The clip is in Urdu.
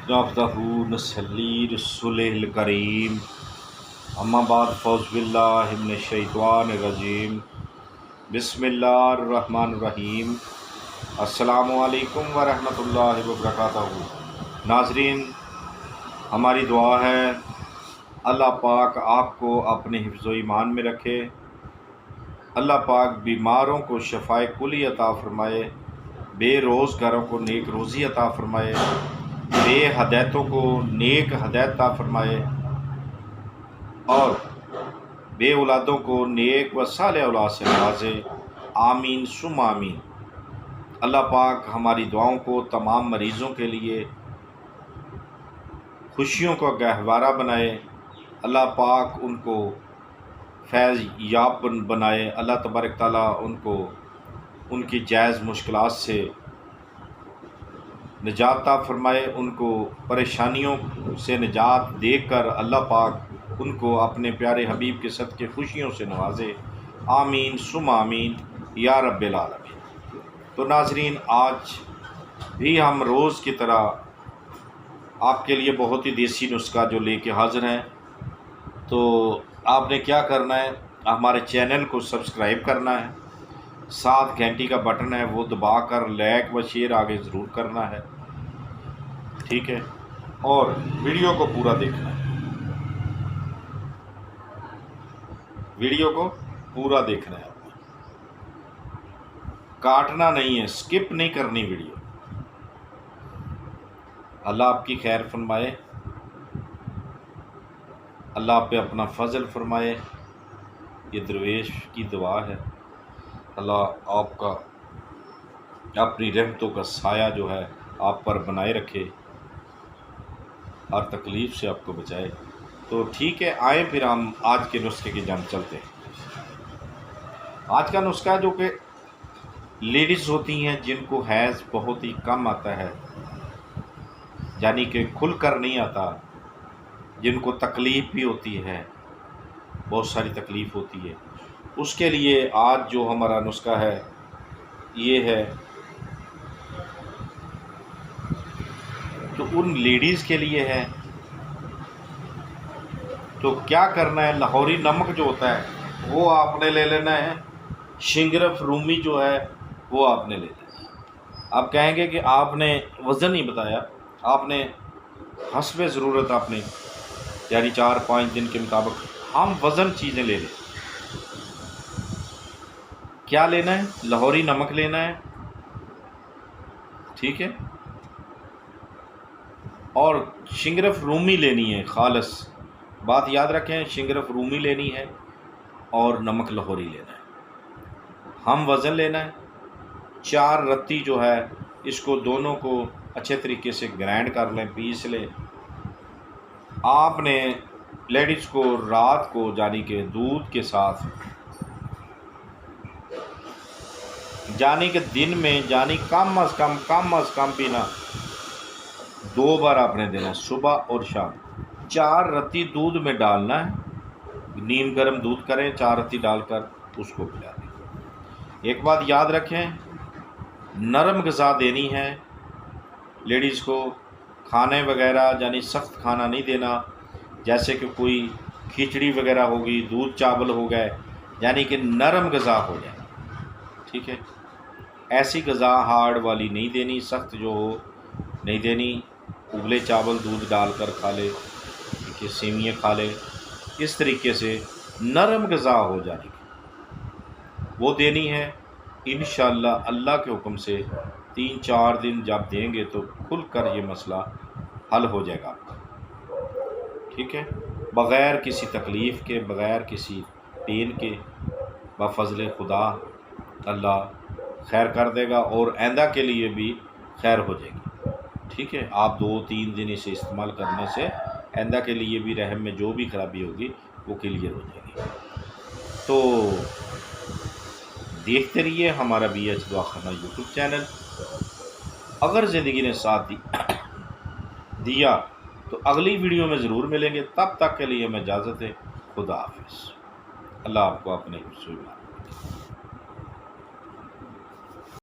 نحمدہ نصلی رسولہ کریم اما بعد فوز باللہ من الشیطان الرجیم بسم اللہ الرحمن الرحیم السلام علیکم ورحمۃ اللہ وبرکاتہ۔ ناظرین، ہماری دعا ہے اللہ پاک آپ کو اپنے حفظ و ایمان میں رکھے، اللہ پاک بیماروں کو شفائے کلی عطا فرمائے، بے روزگاروں کو نیک روزی عطا فرمائے، بے ہدایتوں کو نیک ہدایت عطا فرمائے، اور بے اولادوں کو نیک و صالح اولاد سے نوازے، آمین ثم آمین۔ اللہ پاک ہماری دعاؤں کو تمام مریضوں کے لیے خوشیوں کا گہوارہ بنائے، اللہ پاک ان کو فیض یاب بنائے، اللہ تبارک تعالیٰ ان کو ان کی جائز مشکلات سے نجات عطا فرمائے، ان کو پریشانیوں سے نجات دے کر اللہ پاک ان کو اپنے پیارے حبیب کے صدقے خوشیوں سے نوازے، آمین ثم آمین یا رب العالمین۔ تو ناظرین، آج بھی ہم روز کی طرح آپ کے لیے بہت ہی دیسی نسخہ جو لے کے حاضر ہیں۔ تو آپ نے کیا کرنا ہے، ہمارے چینل کو سبسکرائب کرنا ہے، ساتھ گھنٹی کا بٹن ہے وہ دبا کر لائک و شیئر آگے ضرور کرنا ہے، ٹھیک ہے، اور ویڈیو کو پورا دیکھنا ہے، ویڈیو کو پورا دیکھنا ہے، آپ نے کاٹنا نہیں ہے، سکپ نہیں کرنی ویڈیو۔ اللہ آپ کی خیر فرمائے، اللہ آپ پہ اپنا فضل فرمائے، یہ درویش کی دعا ہے۔ اللہ آپ کا اپنی رحمتوں کا سایہ جو ہے آپ پر بنائے رکھے، ہر تکلیف سے آپ کو بچائے۔ تو ٹھیک ہے، آئیں پھر ہم آج کے نسخے کی جانب چلتے ہیں۔ آج کا نسخہ جو کہ لیڈیز ہوتی ہیں جن کو حیض بہت ہی کم آتا ہے، یعنی کہ کھل کر نہیں آتا، جن کو تکلیف بھی ہوتی ہے، بہت ساری تکلیف ہوتی ہے، اس کے لیے آج جو ہمارا نسخہ ہے یہ ہے۔ تو ان لیڈیز کے لیے ہے، تو کیا کرنا ہے، لاہوری نمک جو ہوتا ہے وہ آپ نے لے لینا ہے، شنگرف رومی جو ہے وہ آپ نے لے لینا ہے۔ آپ کہیں گے کہ آپ نے وزن نہیں بتایا، آپ نے حسب ضرورت آپ نے، یعنی 4-5 دن کے مطابق ہم وزن چیزیں لے لیں۔ کیا لینا ہے، لاہوری نمک لینا ہے، ٹھیک ہے، اور شنگرف رومی لینی ہے خالص، بات یاد رکھیں، شنگرف رومی لینی ہے اور نمک لاہوری لینا ہے۔ ہم وزن لینا ہے، 4 رتی جو ہے اس کو دونوں کو اچھے طریقے سے گرائنڈ کر لیں، پیس لیں۔ آپ نے لیڈیز کو رات کو یعنی کہ دودھ کے ساتھ، یعنی کہ دن میں یعنی کم از کم پینا 2 بار آپ نے دینا ہے، صبح اور شام۔ 4 رتی دودھ میں ڈالنا ہے، نیم گرم دودھ کریں، 4 رتی ڈال کر اس کو پلا دیں۔ ایک بات یاد رکھیں، نرم غذا دینی ہے لیڈیز کو، کھانے وغیرہ یعنی سخت کھانا نہیں دینا، جیسے کہ کوئی کھچڑی وغیرہ ہوگی، دودھ چاول ہو گئے، یعنی کہ نرم غذا ہو جائے، ٹھیک ہے۔ ایسی غذا ہارڈ والی نہیں دینی، سخت جو ہو نہیں دینی، ابلے چاول دودھ ڈال کر کھا لے، کہ سیویاں کھا لے، اس طریقے سے نرم غذا ہو جائے گی وہ دینی ہے۔ انشاءاللہ اللہ کے حکم سے 3-4 دن جب دیں گے تو کھل کر یہ مسئلہ حل ہو جائے گا آپ کا، ٹھیک ہے، بغیر کسی تکلیف کے، بغیر کسی پین کے، بفضل خدا اللہ خیر کر دے گا، اور آئندہ کے لیے بھی خیر ہو جائے گی، ٹھیک ہے۔ آپ 2-3 دن اسے استعمال کرنے سے آئندہ کے لیے بھی رحم میں جو بھی خرابی ہوگی وہ کلیئر ہو جائے گی۔ تو دیکھتے رہیے ہمارا بی ایچ دعاخانہ یوٹیوب چینل۔ اگر زندگی نے ساتھ دیا تو اگلی ویڈیو میں ضرور ملیں گے، تب تک کے لیے ہمیں اجازت ہے، خدا حافظ۔ اللہ آپ کو اپنے حفظ و ایمان میں رکھے۔